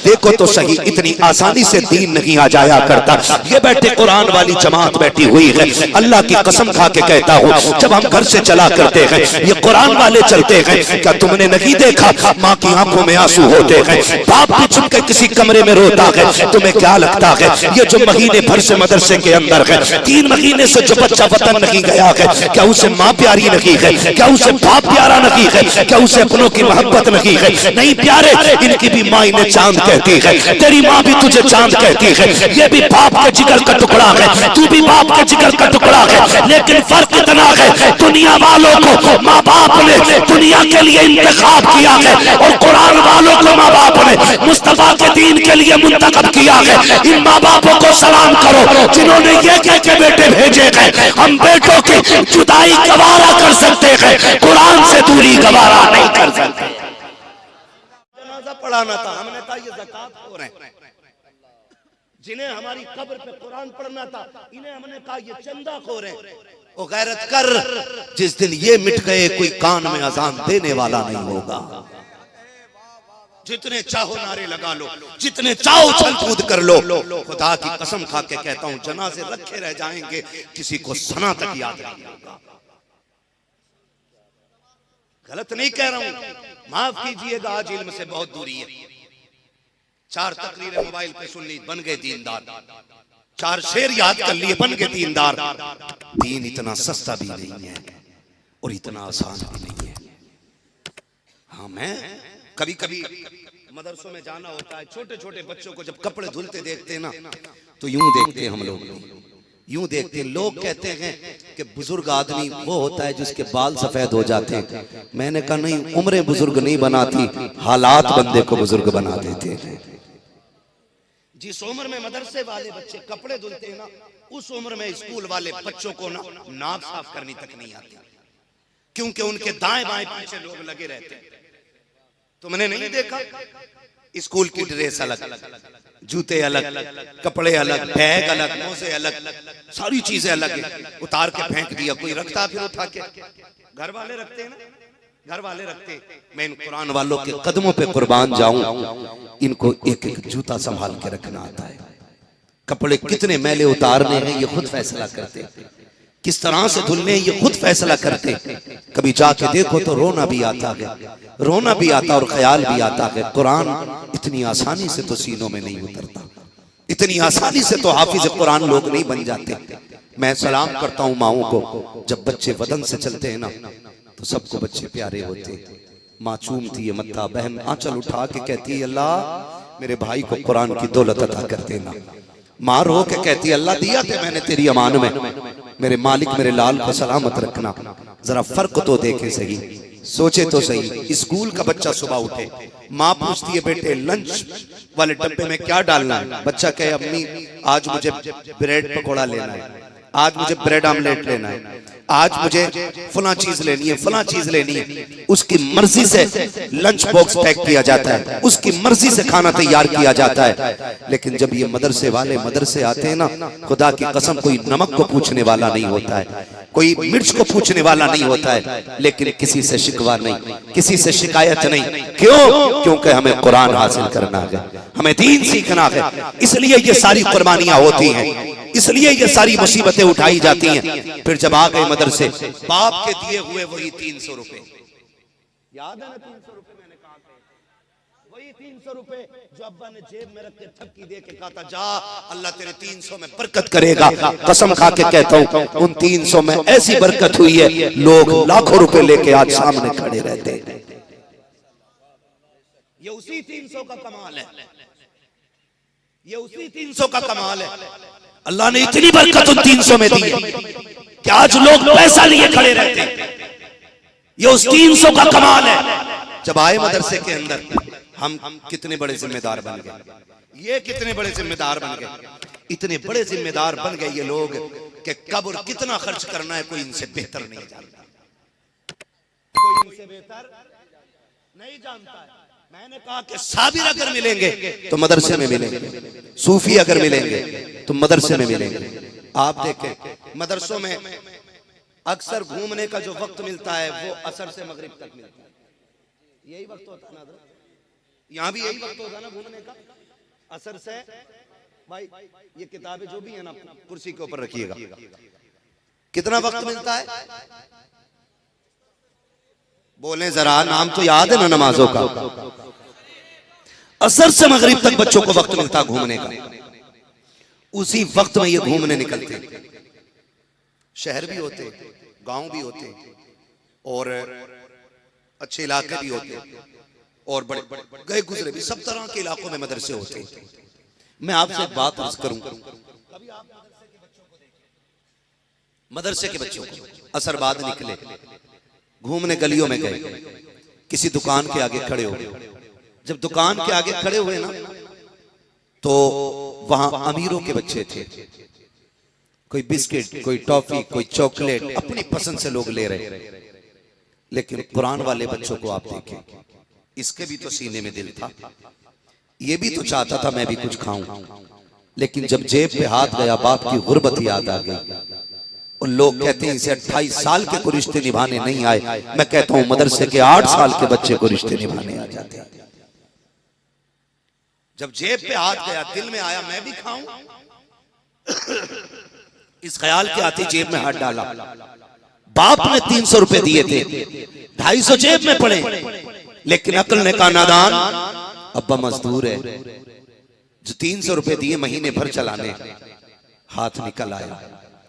देखो तो सही, इतनी आसानी से दीन नहीं आ जाया करता। ये बैठे कुरान वाली जमात बैठी हुई है, अल्लाह की कसम खा के कहता हूँ, जब हम घर से चला करते हैं ये कुरान वाले चलते हैं, क्या तुमने नहीं देखा माँ की आंखों में आंसू होते हैं, बाप भी छुप के किसी कमरे में रोता है, तुम्हें क्या लगता है ये जो महीने भर से मदरसे के अंदर है, 3 महीने से जो बच्चा वतन नहीं गया है, क्या उसे माँ प्यारी नहीं है, क्या उसे बाप प्यारा नहीं है, क्या उसे अपनों की मोहब्बत नहीं है? नहीं प्यारे, इनकी भी माँ इन्हें चांद कहती है, तेरी माँ भी तुझे चांद कहती है, ये भी बाप के जिगर का टुकड़ा है, तू भी बाप के जिगर का टुकड़ा है, लेकिन फर्क इतना है दुनिया वालों को माँ बाप ने दुनिया के लिए इंतखाब किया है और कुरान वालों को माँ बाप ने मुस्तफा के दीन के लिए मुंतखब किया है। इन माँ बापों को सलाम करो जिन्होंने ये कह के बेटे भेजे हैं हम बेटों की जुदाई गवारा कर सकते हैं, कुरान से दूरी गवारा नहीं कर सकते। जनाजा पढ़ाना था, हमने कहा ये ज़कात हो रहे हैं, जिन्हें हमारी कब्र पे कुरान पढ़ना था इन्हें हमने कहा ये चंदा खो रहे हैं। ओ गैरत कर, जिस दिन ये मिट गए कोई कान में अजान देने वाला नहीं होगा। जितने चाहो नारे लगा लो, जितने चाहो छल कूद कर लो, खुदा की कसम खा के कहता हूं जनाजे रखे रह जाएंगे, किसी को सना तक याद नहीं होगा। गलत नहीं कह रहा हूं, माफ कीजिएगा, आज इल्म से बहुत दूरी है। 4 तकरीरें मोबाइल पे सुन ली, बन गए दीनदार, 4 शेर याद कर लिए, बन गए दीनदार। दीन इतना सस्ता भी नहीं है और इतना आसान भी नहीं है। हाँ, मैं कभी कभी मदरसों में जाना होता है, छोटे छोटे बच्चों को जब कपड़े धुलते देखते हैं ना तो यूं देखते हैं, हम लोग यूं देखते हैं। लोग कहते हैं कि बुजुर्ग आदमी वो होता है जिसके बाल सफेद हो जाते हैं। मैंने कहा नहीं, उम्र बुजुर्ग नहीं बनाती, हालात बंदे को बुजुर्ग बना देते हैं। जिस उम्र में मदरसे वाले बच्चे कपड़े धुलते हैं ना, उस उम्र में स्कूल वाले बच्चों को ना नाक साफ करनी तक नहीं आती, क्योंकि उनके दाएं बाएं पीछे लोग लगे रहते हैं। तुमने नहीं देखा, स्कूल की ड्रेस अलग, जूते अलग, कपड़े अलग, बैग अलग, मोजे अलग, सारी चीजें अलग है। उतार के फेंक दिया, कोई रखता फिर उठा के? घर वाले रखते हैं ना, घर वाले रखते। मैं इन कुरान वालों के कदमों पे कुर्बान जाऊं, इनको एक एक जूता संभाल के रखना आता है। कपड़े कितने मैले उतारने हैं ये खुद फैसला करते, किस तरह से धुलने ये खुद फैसला करते। कभी जाके देखो तो रोना भी आता है, रोना भी आता और ख्याल भी आता है, कुरान इतनी आसानी से तो सीनों में नहीं उतरता, इतनी आसानी से तो हाफिज कुरान लोग नहीं बन जाते। मैं सलाम करता हूँ माओं को, जब बच्चे वतन से चलते हैं ना तो सबको बच्चे प्यारे होते। मासूम थी ये मत्ता बहन, आंचल उठा के कहती है अल्लाह मेरे भाई को कुरान की दौलत अता कर देना। माँ रो के कहती है अल्लाह दिया थे मैंने तेरी अमान में, मेरे मालिक मेरे लाल को सलामत रखना। जरा फर्क तो देखे सही, सोचे तो सही। स्कूल का बच्चा सुबह उठे, माँ पूछती है बेटे लंच वाले डब्बे में क्या डालना है? बच्चा कहे अम्मी आज मुझे ब्रेड पकौड़ा लेना है, आज मुझे ब्रेड आमलेट लेना है, आज मुझे फला चीज लेनी है, फला चीज लेनी है। उसकी मर्जी से लंच बॉक्स पैक किया जाता है, उसकी मर्जी से खाना तैयार किया जाता है। लेकिन जब ये मदरसे वाले मदरसे आते हैं ना, खुदा की कसम कोई नमक को पूछने वाला नहीं होता है, कोई मिर्च को पूछने वाला नहीं होता है, लेकिन किसी से शिकवा नहीं, किसी से शिकायत नहीं। क्यों? क्योंकि हमें कुरान हासिल करना है, हमें दीन सीखना है, इसलिए ये सारी कुर्बानियां होती हैं, इसलिए ये सारी मुसीबतें उठाई जाती हैं। फिर जब आ गए मदरसे, बाप के दिए हुए वही 300 रुपए, याद है ना 300 रुपए मैंने कहा था, वही 300 रुपए जो अब्बा ने जेब में रख के थपकी दे के कहा था जा अल्लाह तेरे 300 में बरकत करेगा। कसम खा के कहता हूँ उन 300 में ऐसी बरकत हुई है, लोग लाखों रुपए लेके आज सामने खड़े रहते हैं। ये उसी 300 का कमाल है, ये उसी 300 का कमाल है। अल्लाह ने इतनी बरकत उन 300 में दी है कि आज लोग पैसा लिए खड़े रहते हैं। ये उस 300 का कमाल है। जब आए मदरसे के अंदर, हम कितने बड़े जिम्मेदार बन गए, ये कितने बड़े जिम्मेदार बन गए, इतने बड़े जिम्मेदार बन गए ये लोग कि कब और कितना खर्च करना है कोई इनसे बेहतर नहीं जानता, कोई इनसे बेहतर नहीं जानता है। मैंने कहा कि साबिर अगर मिलेंगे तो मदरसे में मिलेंगे, सूफी अगर मिलेंगे तो मदरसे में मिलेंगे। आप देखें मदरसों में अक्सर घूमने का जो वक्त मिलता है वो असर से मगरिब तक मिलता है, यही वक्त होता है ना। यहाँ भी यही वक्त होगा ना घूमने का। असर से भाई ये किताबें जो भी है ना कुर्सी के ऊपर रखिएगा। कितना वक्त मिलता है बोले जरा, नाम तो याद है ना नमाजों का। असर से मगरिब तक बच्चों को वक्त मिलता घूमने का। उसी वक्त में ये घूमने निकलते, शहर भी होते, गांव भी होते, और अच्छे इलाके भी होते, और बड़े गए गुजरे भी, सब तरह के इलाकों में मदरसे होते। मैं आपसे एक बात अर्ज करूं, कभी आप मदरसे के बच्चों को असर बाद निकले, घूमने गलियों में गए, किसी दुकान के आगे खड़े हो, जब दुकान के आगे खड़े हुए ना तो वहां अमीरों के बच्चे थे, कोई बिस्किट, कोई टॉफी, कोई चॉकलेट, अपनी पसंद से लोग ले रहे। लेकिन कुरान वाले बच्चों को आप देखें, इसके भी तो सीने में दिल था, ये भी तो चाहता था मैं भी कुछ खाऊं, लेकिन जब जेब पे हाथ गया बाप की गुर्बत याद आ गई। और लोग कहते हैं इसे 28 साल के को रिश्ते निभाने नहीं आए, मैं कहता हूं मदरसे के 8 साल के बच्चे को रिश्ते निभाने आ जाते हैं। जब जेब पे हाथ गया, दिल में आया मैं भी खाऊं, इस ख्याल के आते जेब में हाथ डाला। बाप ने 300 रुपए दिए थे, 250 जेब में पड़े, लेकिन अक्ल ने कहा नादान, अब्बा मजदूर है, जो 300 रुपए दिए महीने भर चलाने, हाथ निकल आया,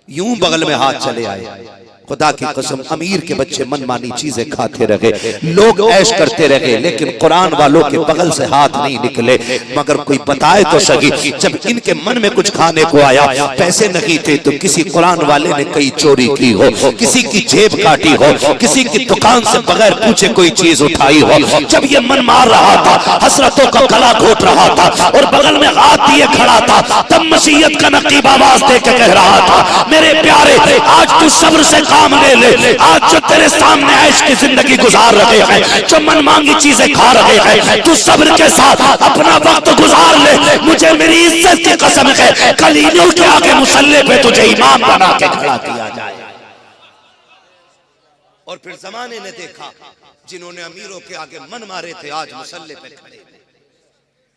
यूं बगल में हाथ चले आए। खुदा की कसम अमीर के बच्चे मनमानी चीजें खाते रहे, लोग ऐश करते रहे, लेकिन कुरान वालों के बगल से हाथ नहीं निकले। मगर कोई बताए तो सही, जब इनके मन में कुछ खाने को आया, पैसे नहीं थे तो किसी कुरान वाले ने कई चोरी की हो, किसी की जेब काटी हो, किसी की दुकान से बगैर पूछे कोई चीज उठाई हो। जब ये मन मार रहा था, हसरतों का गला घोट रहा था और बगल में हाथ दिए खड़ा था, तब मसीहत का नकीब आवाज दे के कह रहा था, मेरे प्यारे आज तू सब्र से काम ले ले। आज जो तेरे सामने ऐश की जिंदगी गुजार रहे हैं, जो मनमांगी चीजें खा रहे हैं, तू सब्र के साथ अपना वक्त गुजार ले। मुझे मेरी इज्जत की कसम है, कलीलों के आगे मुसल्ले पे तुझे इमाम बना के खड़ा किया जाए। और फिर जमाने ने देखा, जिन्होंने अमीरों के आगे मन मारे थे आज मुसल्ले पे खड़े,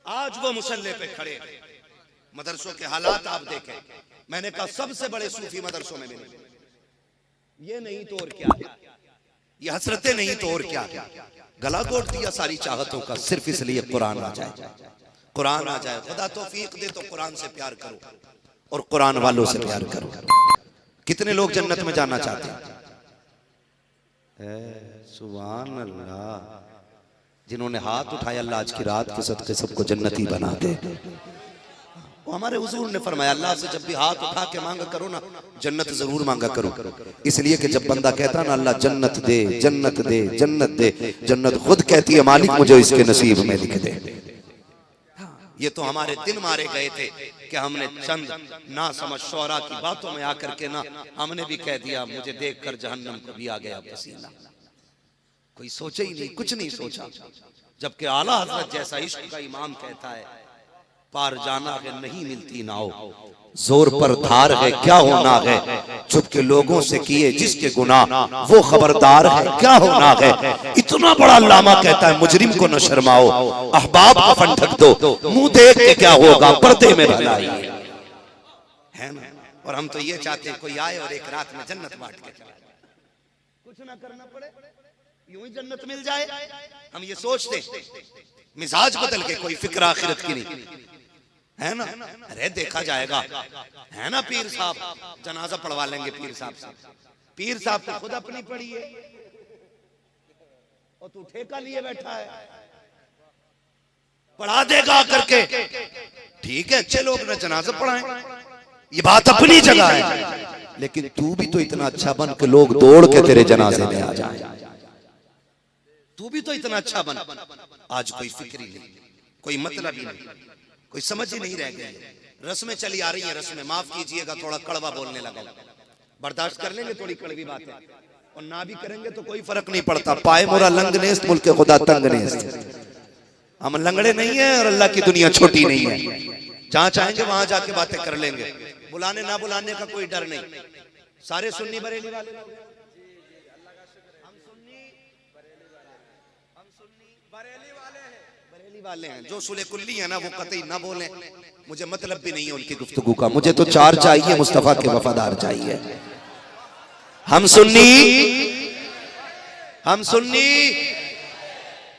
आज वो मुसल्ले पे खड़े। मदरसों के हालात आप देखें, मैंने कहा सबसे बड़े सूफी मदरसों में मिले, ये नहीं तो और क्या, ये हसरतें नहीं तो और क्या। गला घोट दिया सारी चाहतों का, सिर्फ इसलिए कुरान आ जाए, कुरान आ जाए। खुदा तौफीक दे तो कुरान से प्यार करो और कुरान वालों से प्यार करो। कितने लोग जन्नत में जाना चाहते हैं? सुभान अल्लाह। जिन्होंने हाथ उठाया, अल्लाह आज की रात के सदके सबको जन्नती बना दे। हमारे हुजूर ने फरमाया, अल्लाह से जब भी हाथ उठा के मांगा करो ना, जन्नत जरूर मांगा करो। इसलिए कि जब बंदा कहता ना अल्लाह जन्नत दे, जन्नत दे, जन्नत दे, जन्नत खुद कहती है मालिक मुझे इसके नसीब में लिख दे। ये तो हमारे दिन मारे गए थे कि हमने चंद ना समझ शोरा की बातों में आकर के ना हमने भी कह दिया, मुझे देखकर जहन्नम को भी आ गया पसीना। कोई सोचे ही नहीं, कुछ नहीं सोचा। जबकि आला हजरत जैसा इश्क का इमाम कहता है, पार जाना है नहीं मिलती नाव, जोर पर धार है क्या होना है, चुप के लोगों से किए जिसके गुनाह वो खबरदार है क्या होना है। इतना बड़ा लामा कहता है मुजरिम को न शर्माओ, अहबाब का फन ढक दो, मुंह देख के क्या होगा पर्दे में भलाई है ना। और हम तो ये चाहते हैं कोई आए और एक रात में जन्नत बांट के चले, कुछ ना करना पड़े, यूं ही जन्नत मिल जाए। हम ये सोचते मिजाज बदल के, कोई फिक्र आखिरत की नहीं है ना। अरे देखा जाएगा है ना, पीर साहब जनाजा पढ़वा लेंगे पीर साहब से। पीर साहब तो खुद अपनी पढ़ी है और तू ठेका लिए बैठा है, पढ़ा देगा करके। ठीक है, अच्छे लोग ना जनाजा पढ़ाएं, ये बात अपनी जगह है, लेकिन तू भी तो इतना अच्छा बन के लोग दौड़ के तेरे जनाजे में आ जाए। तू भी तो इतना अच्छा बन। आज कोई फिक्र ही नहीं, कोई मतलब ही नहीं, कोई समझ ही नहीं रह गई। रस्में चली आ रही हैं, रस्में, माफ कीजिएगा थोड़ा कड़वा बोलने लगा, बर्दाश्त कर लेंगे थोड़ी कड़वी बात है, और ना भी करेंगे तो कोई फर्क नहीं पड़ता। पाए मोरा लंग नेस्त मुल्क खुदा तंग नेस्त। हम लंगड़े नहीं है और अल्लाह की दुनिया छोटी नहीं है। जहां चाहेंगे वहां जाके बातें कर लेंगे, बुलाने ना बुलाने का कोई डर नहीं। सारे सुन्नी बरेली वाले लोग, हम सुन्नी बरेली वाले हैं जो सुले कुल्ली है ना, वो कतई ना बोले, मुझे मतलब भी नहीं है उनकी गुफ्तगू का। मुझे तो चार चाहिए, मुस्तफा के वफादार चाहिए। हम सुन्नी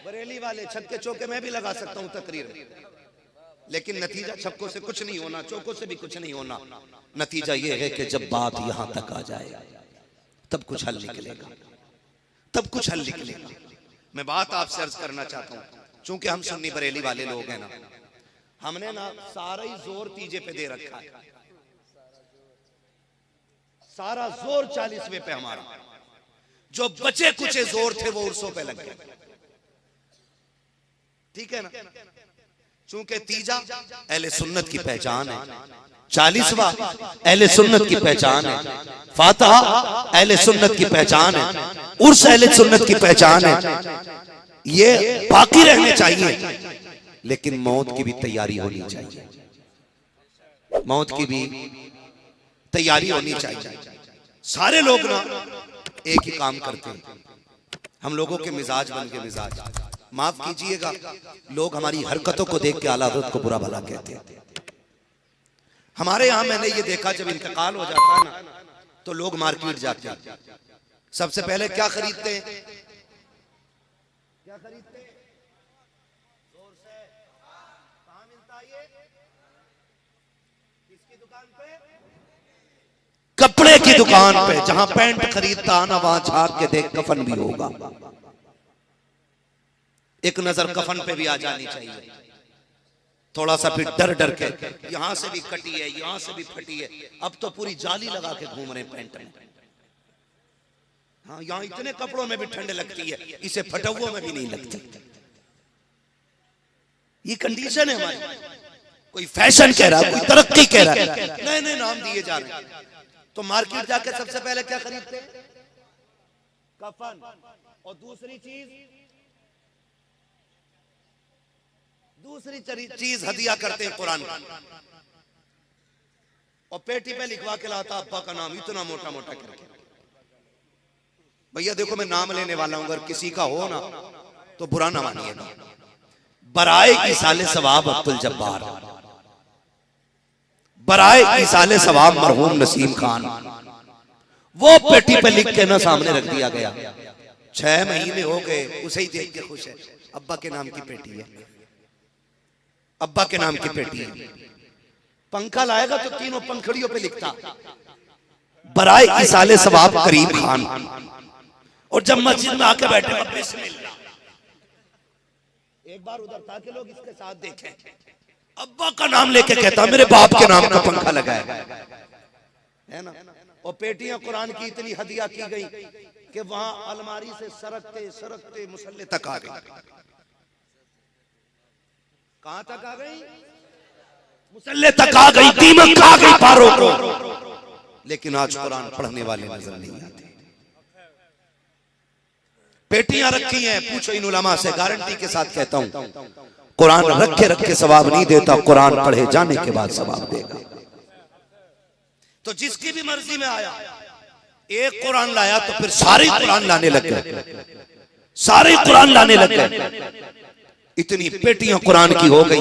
बरेली वाले छत के चौके में भी लगा सकता हूं तकरीर, लेकिन नतीजा छक्कों से कुछ नहीं होना, चौकों से भी कुछ नहीं होना। नतीजा यह है कि जब बात यहां तक आ जाए तब कुछ हल निकलेगा, तब कुछ हल निकलेगा। मैं बात आपसे अर्ज करना चाहता हूं, चूंकि हम सुन्नी बरेली वाले लोग हैं ना, हमने ना सारा ही जोर तीजे पे दे रखा है, सारा जोर 40वें पे हमारा, जो बचे कुचे जोर थे वो उर्सों पे लग गए। ठीक है ना, चूंकि तीजा अहले सुन्नत की पहचान है, 40वां अहले सुन्नत की पहचान है, फातिहा अहले सुन्नत की पहचान है, उर्स अहले सुन्नत की पहचान है। ये बाकी रहने चाहिए, लेकिन मौत की भी तैयारी होनी चाहिए, मौत की भी तैयारी होनी चाहिए। सारे लोग ना एक ही काम करते हैं, हम लोगों के मिजाज बन के मिजाज, माफ कीजिएगा, लोग हमारी हरकतों को देख के आला हज़रत को बुरा भला कहते हैं। हमारे यहां मैंने ये देखा, जब इंतकाल हो जाता है ना तो लोग मार्केट जाते हैं, सबसे पहले क्या खरीदते हैं? क्या खरीदते हैं? जोर से कहां मिलता है ये? किसकी दुकान पे? कपड़े की दुकान पे। जहां पैंट खरीदता ना वहां झांक के देख कफन भी होगा, एक नजर कफन पे भी आ जानी चाहिए। थोड़ा सा फिर डर डर के, यहां से भी कटी है, यहां से भी फटी है, अब तो पूरी जाली लगा के घूम रहे पैंट में। हाँ, यहां इतने कपड़ों में भी ठंड लगती है, इसे फटुओं में भी नहीं लगती। ये कंडीशन है हमारी। कोई फैशन कह रहा है, कोई तरक्की कह रहा है, नए नए नाम दिए जा रहे हैं। तो मार्केट जाके सबसे पहले क्या खरीदते हैं? कफन। और दूसरी चीज हदिया करते हैं कुरान का। और पेटी पे लिखवा के लाता अब्बा का नाम इतना मोटा मोटा करके। भैया देखो, मैं नाम लेने वाला हूं, अगर किसी का हो ना तो बुरा ना मानिएगा। बराए की साले सवाब अब्दुल जब्बार, बराए की साले सवाब मरहूम नसीम खान, वो पेटी पे लिख के ना सामने रख दिया गया। 6 महीने हो गए, उसे ही देख के खुश है, अब्बा के नाम की पेटी है, अब्बा के नाम की पेटी है। पंखा लाएगा तो तीनों पंखड़ियों पे लिखता बराए की साले सवाब करीम खान। और जब मस्जिद में आके बैठे, एक बार उधर था कि लोग इसके साथ देखें, अब्बा का नाम लेके कहता मेरे बाप के नाम का पंखा लगाया है ना। और पेटियां कुरान की इतनी हदिया की गई कि वहां अलमारी से सरकते सरकते मुसल्ले तक आ गई। कहां तक आ गई? मुसल्ले तक आ गई, दीमक खा गई पारों को। लेकिन आज कुरान पढ़ने वाले नजर नहीं आते। पेटियां रखी हैं, पूछो इन उलमा से, गारंटी के साथ कहता हूं, कुरान रखे रखे सवाब नहीं देता, कुरान पढ़े जाने के बाद सवाब देगा। तो जिसकी भी मर्जी में आया, एक कुरान लाया तो फिर सारे कुरान लाने लग गए, सारे कुरान लाने लग गए। इतनी पेटियां कुरान की हो गई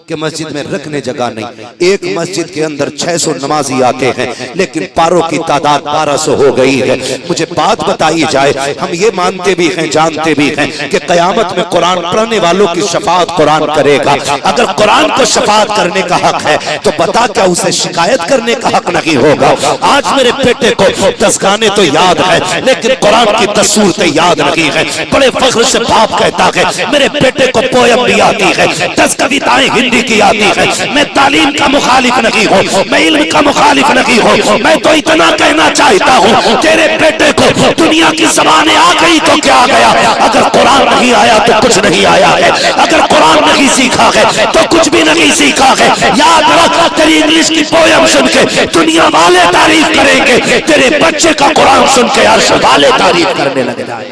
कि मस्जिद में रखने जगह नहीं। एक मस्जिद के अंदर 600 नमाजी आते हैं, लेकिन पारों की तादाद 1200 हो गई है। मुझे बात बताई जाए, हम ये मानते भी हैं, जानते भी हैं कि कयामत में कुरान पढ़ने वालों की शफाअत कुरान करेगा। अगर कुरान को शफाअत करने का हक है तो बता क्या उसे शिकायत करने का हक नहीं होगा? आज मेरे बेटे को 10 गाने तो याद है, लेकिन कुरान की 10 सूरतें याद नहीं है। बड़े फख्र से बाप कहता है मेरे बेटे को पोयम भी आती है, 10 कविताएं हिंदी की आती है। मैं तालीम का मुखालिफ नहीं हूँ, मैं इल्म का मुखालिफ नहीं हूँ। मैं तो इतना कहना चाहता हूँ, तेरे बेटे को दुनिया की ज़बानें आ गई तो क्या आ गया? अगर कुरान नहीं आया तो कुछ नहीं आया है, अगर कुरान नहीं सीखा है तो कुछ भी नहीं सीखा है। याद रख, तेरी इंग्लिश की पोयम सुन के दुनिया वाले तारीफ करेंगे, तेरे बच्चे का कुरान सुन के अर्श वाले तारीफ करने लग जाए।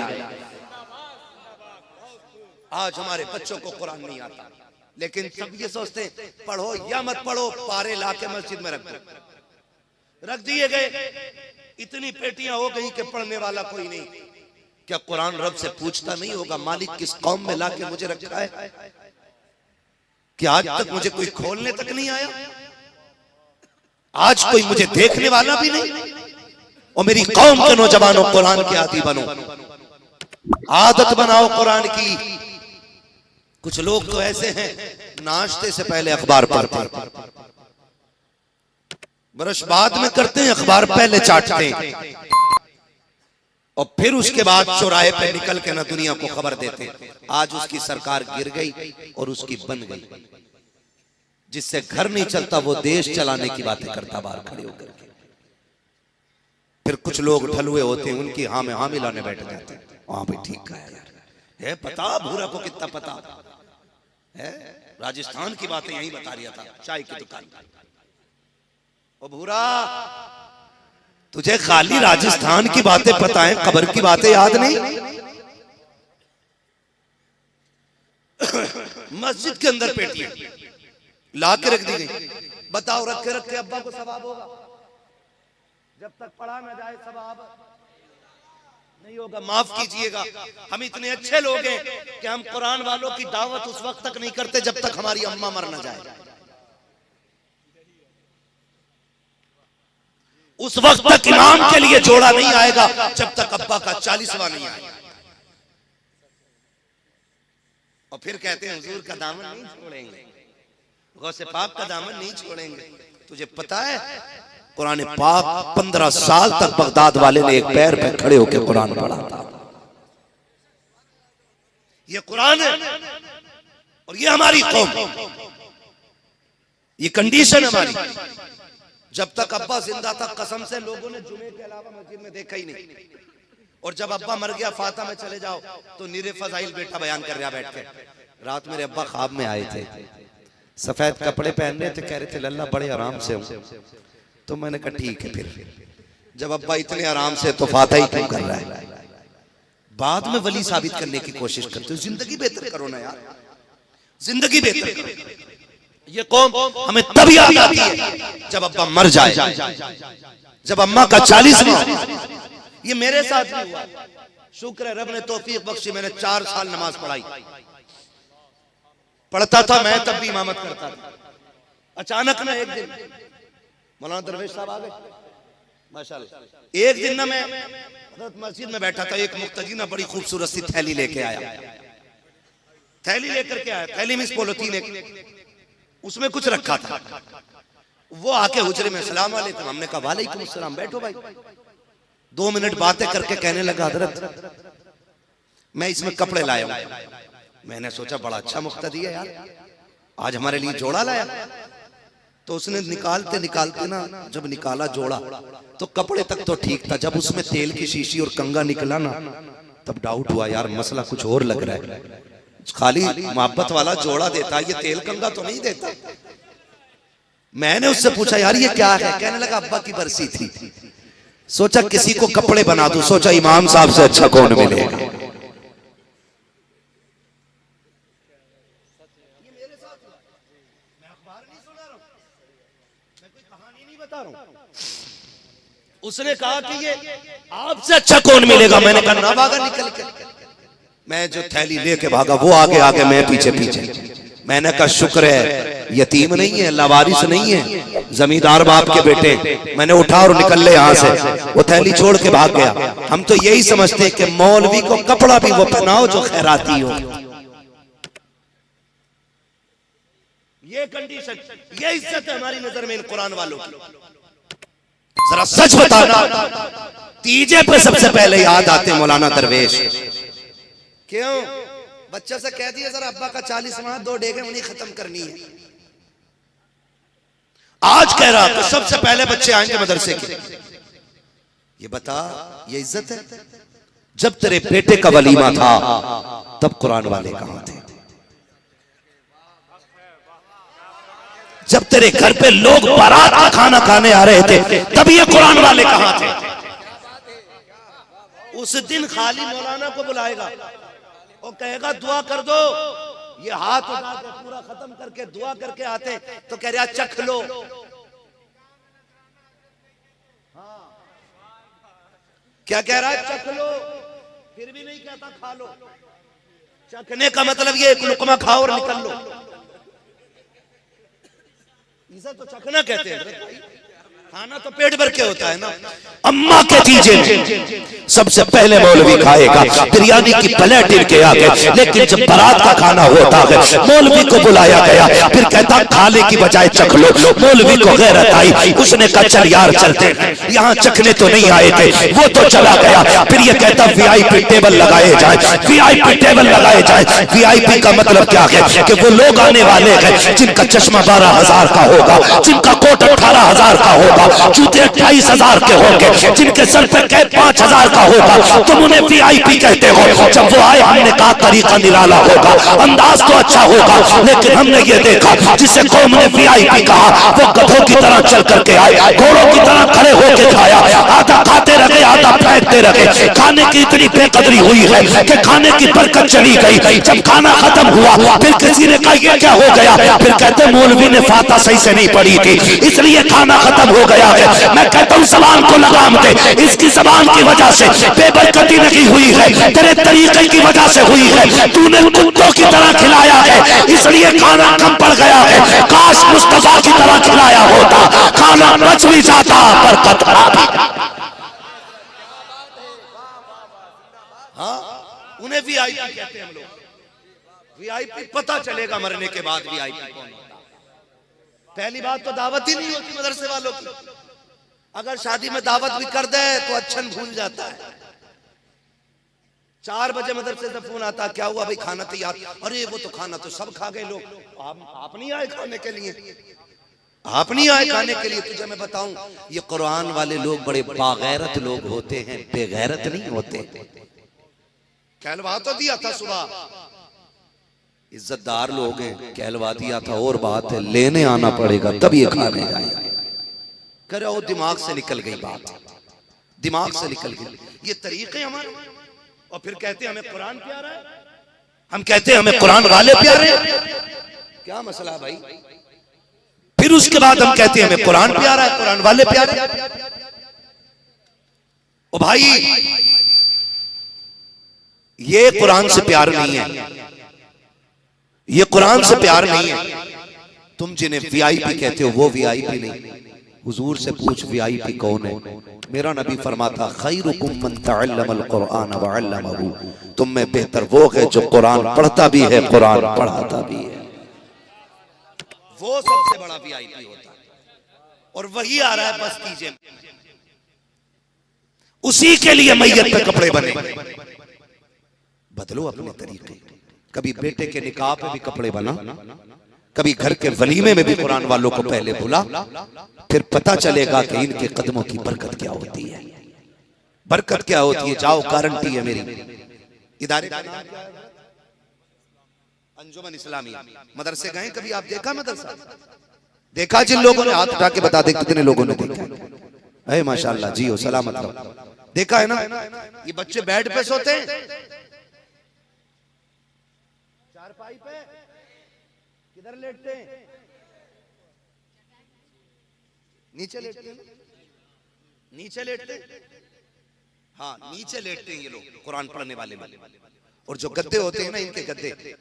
आज हमारे बच्चों को कुरान नहीं आता, लेकिन सब ये सोचते हैं पढ़ो या मत पढ़ो, पारे लाके मस्जिद में रख दिए गए। इतनी पेटियां हो गई कि पढ़ने वाला कोई नहीं। क्या कुरान रब से पूछता नहीं होगा मालिक किस कौम में लाके मुझे रखा है कि आज तक मुझे कोई खोलने तक नहीं आया, आज कोई मुझे देखने वाला भी नहीं। और मेरी कौम के नौजवानों कुरान के आदी बनो, आदत बनाओ कुरान की। कुछ लोग तो ऐसे हैं नाश्ते से पहले अखबार पढ़ते हैं, ब्रश बाद में करते हैं, अखबार पहले चाटते हैं और फिर उसके बाद चौराहे पे निकल के ना दुनिया को खबर देते हैं। आज उसकी सरकार गिर गई और उसकी बन गई। जिससे घर नहीं चलता वो देश चलाने की बातें करता बाहर खड़े होकर के। फिर कुछ लोग ढलुए होते हैं, उनकी हाँ में हाँ मिलाने बैठ जाते हैं। वहां पे ठीक है यार, है पता भूरा को कितना पता है। राजस्थान की बातें यही बता रहा था, चाय की दुकान। ओ भूरा, तुझे खाली राजस्थान की बातें पता है, कब्र की बातें याद नहीं। मस्जिद के अंदर पेटियां ला के रख दी गई। बताओ रख के अब्बा को सवाब होगा? जब तक पढ़ा ना जाए सवाब नहीं होगा। माफ कीजिएगा, हम इतने अच्छे लोग हैं कि हम कुरान वालों की दावत उस वक्त तक नहीं करते जब तक हमारी अम्मा मर ना जाए। उस वक्त तक इमाम के लिए जोड़ा नहीं आएगा जब तक अब्बा का 40वां नहीं आएगा। और फिर कहते हैं हुजूर का दामन नहीं छोड़ेंगे, गौसे पाक का दामन नहीं छोड़ेंगे। तुझे पता है कुरान पाक 15 साल तक बगदाद वाले ने एक पैर पे खड़े होकर कुरान पढ़ा था। ये कुरान है और ये हमारी कौम, ये कंडीशन हमारी। जब तक अब्बा जिंदा था कसम से लोगों ने जुमे के अलावा मस्जिद में देखा ही नहीं। और जब अब्बा मर गया फाता में चले जाओ तो नीरे फजाइल बेटा बयान कर रहा बैठ के। रात मेरे अब्बा ख्वाब में आए थे, सफेद कपड़े पहन रहे थे, कह रहे थे लल्ला बड़े आराम से हूं। तो मैंने कहा ठीक है। फिर जब अब्बा इतने आराम से तो फाता ही क्यों कर रहा है? बाद में वली साबित करने की कोशिश करते हो। जिंदगी बेहतर करो ना यार, जिंदगी बेहतर करो। ये कौम हमें तब याद आती है जब अब्बा मर जाए, जब अम्मा का 40वां। ये मेरे साथ भी हुआ, शुक्र है रब ने तौफीक बख्शी। मैंने 4 साल नमाज पढ़ाई, पढ़ता था मैं, तब भी इमामत करता था। अचानक ना एक दिन मौलाना दरवेश साहब आ गए माशाल्लाह। एक दिन ना मैं मस्जिद में बैठा था, एक मुक्तदी ना बड़ी खूबसूरत सी थैली लेके आया। थैली लेकर के आया, थैली में पॉलिथीन एक, उसमें कुछ रखा था। वो आके हुजरे में सलाम वालेकुम, हमने कहा वालेकुम अस्सलाम, बैठो भाई। 2 मिनट बातें करके कहने लगा हजरत मैं इसमें कपड़े लाया हूं। मैंने सोचा बड़ा अच्छा मुक्तदी है यार, आज हमारे लिए जोड़ा लाया। तो उसने निकालते निकालते ना जब निकाला जोड़ा तो कपड़े तक तो ठीक था, जब उसमें तेल की शीशी और कंगा निकला ना तब डाउट हुआ यार मसला कुछ और लग रहा है। खाली मोहब्बत वाला जोड़ा देता, ये तेल कंगा तो नहीं देता। मैंने उससे पूछा यार ये क्या है? कहने लगा अब्बा की बरसी थी, सोचा किसी को कपड़े बना दूं, सोचा इमाम साहब से अच्छा कौन मिलेगा। उसने कहा कि ये आपसे अच्छा कौन मिलेगा? मैंने कहा ना भागा निकल के। मैं जो थैली लेके भागा वो आगे आगे मैं पीछे पीछे। मैंने कहा शुक्र है यतीम नहीं है, लावारिस नहीं है, जमींदार बाप के बेटे। मैंने उठा और निकल ले यहाँ से, वो थैली छोड़ के भाग गया। हम तो यही समझते हैं कि मौलवी को कपड़ा भी वो पहनाओ जो खैराती हो। ये कंडीशन, ये इज्जत है हमारी नजर में इन कुरान वालों की। जरा सच बताना, तीजे पे सबसे पहले याद आते मौलाना दरवेश। क्यों? बच्चा से कह दिया जरा अब्बा का 40वां 2 डेगे उन्हीं खत्म करनी है। आज कह रहा तो सबसे पहले बच्चे आएंगे मदरसे के। ये बता ये इज्जत है? जब तेरे बेटे का वलीमा था तब कुरान वाले कहां थे? जब तेरे घर पे लोग बारात का खाना खाने आ रहे थे तब ये कुरान वाले कहां थे? उस दिन खाली मौलाना को बुलाएगा और कहेगा दुआ कर दो। ये हाथ उठा के पूरा खत्म करके दुआ करके आते तो कह रहा चख लो। क्या कह रहा है? चख लो। फिर भी नहीं कहता खा लो। चखने का मतलब ये एक लुकमा खाओ और निकल लो, इसे तो चखना कहते हैं। खाना तो पेट भर के होता है ना। अम्मा के चीजें सबसे पहले मौलवी खाएगा, बिरयानी की प्लेट इनके आगे। लेकिन जब बारात का खाना होता है, मौलवी को बुलाया गया, फिर कहता खाने की बजाय चख लो। मौलवी को गैरत आई, उसने कहा चल यार चलते हैं, यहाँ चखने तो नहीं आए थे। वो तो चला गया। फिर ये कहता VIP टेबल लगाए जाए, VIP टेबल लगाए जाए। VIP का मतलब क्या है कि वो लोग आने वाले हैं जिनका चश्मा 12,000 का होगा, जिनका कोट 18,000 का होगा, जूते 28,000 के होंगे, जिनके सर पे कैप 5,000 का होगा। तुम उन्हें VIP कहते हो। जब वो आए हमने कहा तरीका निराला होगा, अंदाज तो अच्छा होगा, लेकिन हमने ये देखा जिसे कौम ने VIP कहा वो गधों की तरह चल करके आए, घोड़ों की तरह खड़े होकर खाया। आधा खाते रहे, आधा फेंकते रहे। खाने की इतनी बेकदरी हुई है कि खाने की बरकत चली गई। जब खाना खत्म हुआ, फिर किसी ने कहा ये क्या हो गया? फिर कहते मौलवी ने फाता सही से नहीं पढ़ी थी, इसलिए खाना खत्म हो गया है। मैं कहता हूँ जबान को लगाम दे, इसकी जबान की वजह से बेबरकती नहीं हुई है, तेरे तरीके की वजह से हुई है। तूने कुत्तों की तरह खिलाया है, इसलिए खाना कम पड़ गया है। काश मुस्तफा की तरह खिलाया होता, खाना बच भी जाता, बरकत आ भी जाता। हाँ, उन्हें VIP कहते हैं हम लोग। VIP पता चलेगा मरने के बाद VIP कौन होता। पहली बात तो दावत ही नहीं होती मदरसे वालों की। अगर शादी में दावत भी कर दे तो अच्छन भूल जाता है। 4 बजे मदरसे से फोन आता, क्या हुआ भाई? खाना तैयार। अरे वो तो खाना तो सब खा गए लोग, आप नहीं आए खाने के लिए, आप नहीं आए खाने के लिए। तुझे मैं बताऊं, ये कुरान वाले लोग बड़े बागैरत लोग होते हैं, बेगैरत नहीं होते। कहलवा तो दिया था सुबह, इज्जतदार लोग हैं, कहलवा दिया था, और बात है लेने आना पड़ेगा तब ये खाने जाएंगे। करे वो दिमाग से निकल गई बात, दिमाग से निकल गई। ये तरीके हमारे। और फिर कहते हैं हमें कुरान प्यारा है, हम कहते हैं हमें कुरान वाले प्यारे हैं। क्या मसला भाई? फिर उसके बाद हम कहते हैं हमें कुरान प्यारा है, कुरान वाले प्यारे। ओ भाई, ये कुरान से प्यार नहीं है, ये कुरान से प्यार नहीं है। तुम जिन्हें VIP कहते हो वो VIP नहीं। हुजूर से पूछ VIP कौन है? मेरा नबी फरमाता खैरुकुम मन तअल्लमल कुरान व अल्लमहु, तुम में बेहतर वो है जो कुरान पढ़ता भी है, कुरान पढ़ाता भी है। वो सबसे बड़ा VIP होता है। और वही आ रहा है बस्ती जेल, उसी के लिए मैयत पे कपड़े बने। बदलो अपने तरीके। कभी बेटे के निकाह पे भी कपड़े बना, कभी घर के वलीमे में भी कुरान वालों को पहले बुला, फिर पता चलेगा कि इनके कदमों की बरकत क्या होती है, बरकत क्या होती है। जाओ, गारंटी है मेरी। इदारे का नाम क्या है? अंजुमन इस्लामिया। मदरसे गए कभी? आप देखा मदरसा? देखा? जिन लोगों ने हाथ उठा के बता दे कितने लोगों ने देखा? अरे माशाल्लाह, जी हो, सलामत रहो। देखा है ना? ये बच्चे बेड पे सोते हैं, चारपाई पे, किधर लेटते हैं? नीचे लेटते हैं, नीचे लेटते हैं। हाँ, नीचे लेटते हैं ये लोग कुरान पढ़ने वाले। और जो गद्दे होते हैं ना, इनके गद्दे,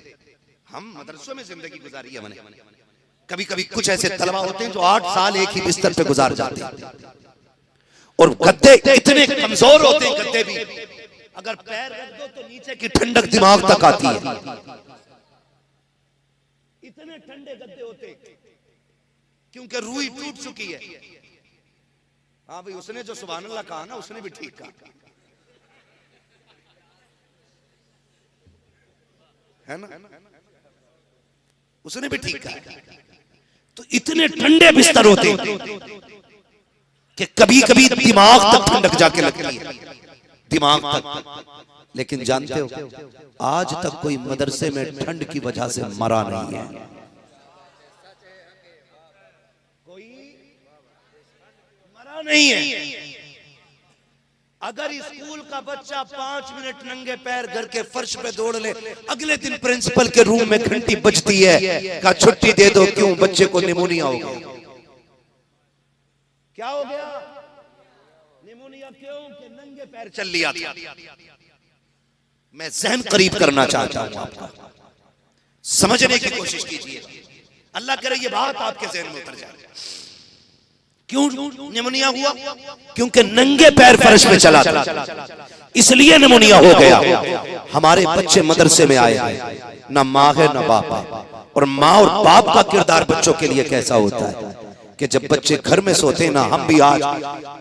हम मदरसों में जिंदगी गुजारी है मैंने। कभी कभी कुछ ऐसे तलबा होते हैं जो 8 साल एक ही बिस्तर पे गुजार जाते हैं, और गद्दे इतने कमजोर होते हैं, गद्दे भी अगर पैर रख दो तो नीचे की ठंडक दिमाग तक आती है। इतने ठंडे गद्दे होते क्योंकि रूई टूट चुकी है। हाँ भाई, उसने जो सुभान अल्लाह कहा ना, उसने भी ठीक कहा है ना, उसने भी ठीक कहा। तो इतने ठंडे बिस्तर होते कि कभी कभी दिमाग तक ठंडक जाके लगती है, दिमाग तक। लेकिन जानते हो, आज तक कोई मदरसे में ठंड की वजह से मरा नहीं है। कोई मरा नहीं है। अगर स्कूल का बच्चा 5 मिनट नंगे पैर घर के फर्श पे दौड़ ले, अगले दिन प्रिंसिपल के रूम में घंटी बजती है, कहा छुट्टी दे दो। क्यों? बच्चे को निमोनिया हो गया। क्या हो गया? निमोनिया। क्यों? कि नंगे पैर चल लिया था। मैं जहन करीब करना चाहता हूं आपका, समझने की कोशिश कीजिए। अल्लाह करे ये बात आपके जहन में उतर जाए। क्यों निमोनिया हुआ? क्योंकि नंगे पैर फर्श पे चला था, इसलिए निमोनिया हो गया। हमारे बच्चे मदरसे में आए हैं, ना माँ है ना बाप है, और माँ और बाप का किरदार बच्चों के लिए कैसा होता है कि जब बच्चे घर में सोते ना, हम भी आज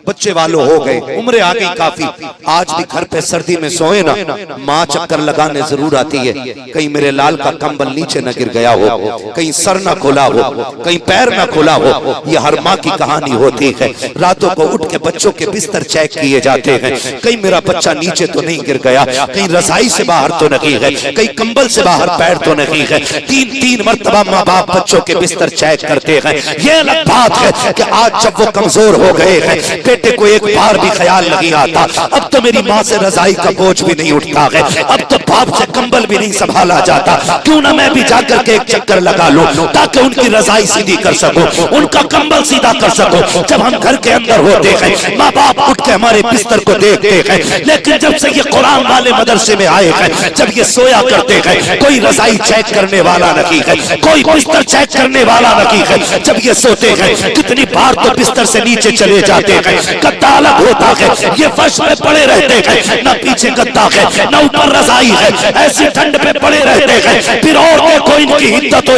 बच्चे वालों हो गए, उम्र आ गई काफी, आज भी घर पे सर्दी में सोए ना, माँ चक्कर लगाने जरूर आती है, कहीं मेरे लाल का कंबल नीचे न गिर गया हो, कहीं सर न खुला हो, कहीं पैर न खुला हो। ये हर माँ की कहानी होती है। रातों को उठ के बच्चों के बिस्तर चेक किए जाते हैं, कहीं मेरा बच्चा नीचे तो नहीं गिर गया, कहीं रजाई से बाहर तो नहीं है, कहीं कंबल से बाहर पैर तो नहीं है। 3-3 मरतबा माँ बाप बच्चों के बिस्तर चेक करते हैं। ये अलग बात है कि आज जब वो कमजोर हो गए हैं, बेटे को एक बार भी ख्याल नहीं आता, अब तो मेरी माँ से रजाई का बोझ भी नहीं उठता है, अब तो बाप से कंबल भी नहीं संभाला जाता, क्यों ना मैं भी जाकर के एक चक्कर लगा लूं ताकि उनकी रजाई सीधी कर सकूं, उनका कंबल सीधा कर सकूं। जब हम घर के अंदर होते हैं, माँ बाप उठ के हमारे बिस्तर को देखते हैं, लेकिन जब से ये कुरान वाले मदरसे में आए हैं, जब ये सोया करते हैं, कोई रजाई चेक करने वाला नहीं है, कोई बिस्तर चेक करने वाला नहीं है। जब ये सोते हैं, कितनी बार तो बिस्तर से नीचे चले जाते हैं, गद्दा अलग होता है, ये फर्श पे पड़े रहते हैं, ना पीछे गद्दा है ना ऊपर रजाई है, ऐसी ठंड पे पड़े रहते हैं। फिर और देखो इनकी हिम्मत हो,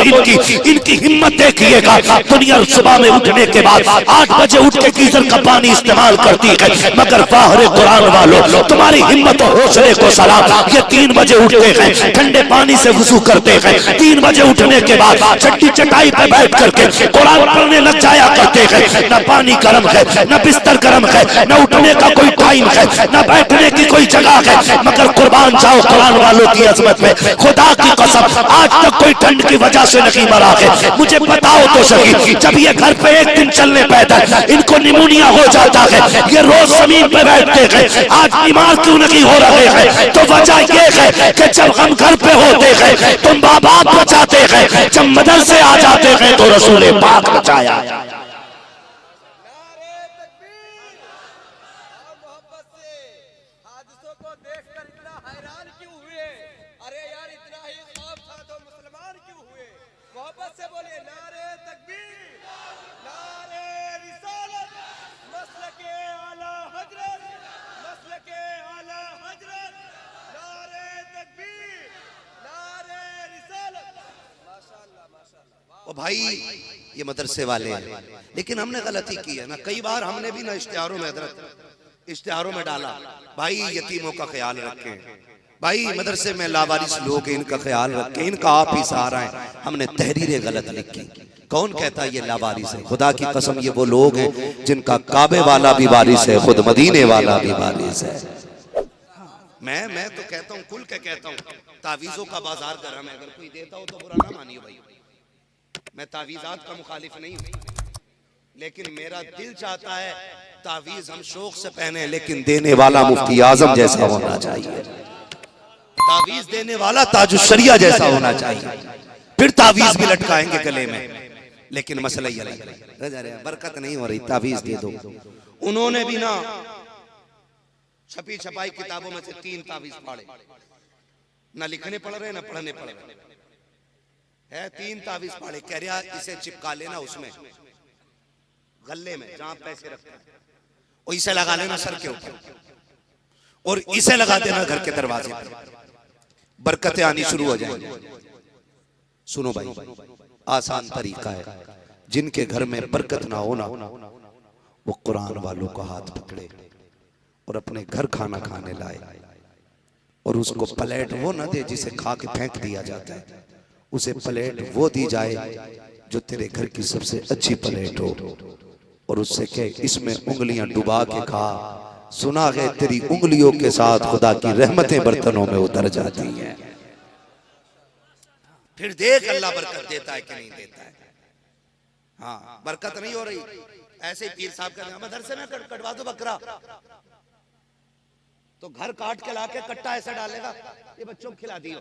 इनकी हिम्मत देखिएगा। दुनिया सुबह में उठने के बाद 8 बजे उठ के गीजर का पानी इस्तेमाल करती है, मगर बाहर कुरान वालों तुम्हारी हिम्मत और हौसले को सलाम। ये 3 बजे उठते हैं, ठंडे पानी से वुजू करते हैं, 3 बजे उठने के बाद चट्टी चटाई पे बैठ करके कुरान पढ़ने लग जाया करते हैं। न पानी गर्म है, न बिस्तर गर्म है, न उठने का कोई टाइम है, न बैठने की कोई जगह है, मगर कुर्बान जाओ कुरान वालों की अजमत में। खुदा की कसम आज तक कोई ठंड की वजह से नहीं मरा है। मुझे बताओ तो सही, जब ये घर पे एक दिन चलने पैदल इनको निमोनिया हो जाता है, ये रोज जमीन पे बैठते हैं, आज बीमार क्यों नहीं हो रहे हैं? तो वजह ये है कि जब हम घर पे होते हैं तो माँ बाप बचाते हैं, जब मदरसे आ जाते हैं तो रसूल पाक बचाया। ओ भाई ये मदरसे वाले हैं, लेकिन हमने गलती की है ना, कई बार हमने भी ना इश्तिहारों में इश्तिहारों में डाला, भाई यतीमों का ख्याल रखें, भाई मदरसे में लावारिस लोग हैं इनका ख्याल रखें, इनका आप ही सहारा है। हमने तहरीरें गलत लिखी। कौन कहता है ये लावारिस है? खुदा की कसम ये वो लोग हैं जिनका काबे वाला भी वारिस है, खुद मदीने वाला भी वारिस है। मैं तो कहता हूँ, खुल के कहता हूँ, तावीज़ों का बाजार गरम है, अगर कोई देता हो तो बुरा ना मानिए भाई। मैं तावीज़ात का मुखालिफ नहीं हूँ, लेकिन मेरा दिल चाहता है तावीज़ हम शौक से पहने, लेकिन देने वाला मुफ्ती आजम जैसा होना चाहिए, तावीज़ देने वाला ताजुश्शरिया जैसा होना चाहिए। फिर तावीज़ भी लटकाएंगे गले में, लेकिन मसला ये नहीं, बरकत नहीं हो रही, तावीज़ दे दो। उन्होंने भी ना छपी छपाई किताबों में से 3 तावीज़ फाड़े, ना लिखने पड़ रहे ना पढ़ने पड़ रहे है, 3 तावीज़ फाड़े। कह रहा इसे चिपका लेना उसमें गले में जहां पैसे रखते हैं, और इसे लगा लेना सर के ऊपर, और इसे लगा देना घर के दरवाजे पर, बरकतें आनी शुरू हो जाएंगी। सुनो भाई, आसान तरीका है, जिनके घर में बरकत ना होना वो कुरान वालों का हाथ पकड़े और अपने घर खाना खाने लाए, और उसको प्लेट वो ना दे जिसे खा के फेंक दिया जाता है, उसे प्लेट वो दी जाए जो तेरे घर की सबसे अच्छी प्लेट हो, और उससे कहे इसमें उंगलियां डुबा के खा, सुना है तेरी उंगलियों के साथ खुदा की रहमतें बर्तनों में उतर जाती हैं। फिर देख अल्लाह बरकत देता है कि नहीं देता है। हाँ, बरकत नहीं हो रही, ऐसे पीर साहब का मदरसे में कटवा दो बकरा, तो घर काट के लाके कट्टा ऐसा डालेगा, ये बच्चों को खिला दियो।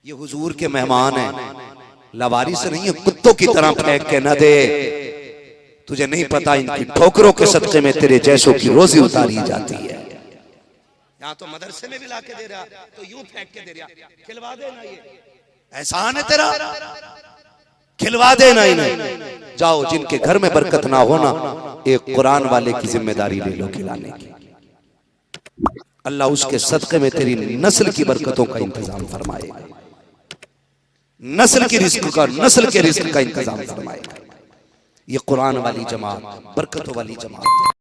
ये हुजूर के मेहमान हैं, लवारिस नहीं है, कुत्तों की तरह फेंक के न दे। तुझे नहीं पता इनकी ठोकरों के सदके में तेरे जैसों की रोजी उतारी जाती है। यहाँ तो मदरसे में भी लाके दे रहा, तो यूं फेंक के दे रहा, खिलवा देना, ये एहसान है तेरा, खिलवा देना इन्हें। जाओ, जिनके घर में बरकत ना होना, एक कुरान वाले की जिम्मेदारी ले लो खिलाने की। अल्लाह उसके सदक़े में तेरी नस्ल की बरकतों का इंतजाम फरमाएगा, नस्ल की रिस्क का, नस्ल के रिस्क का इंतजाम फरमाएगा। ये कुरान वाली जमात, बरकतों वाली जमात।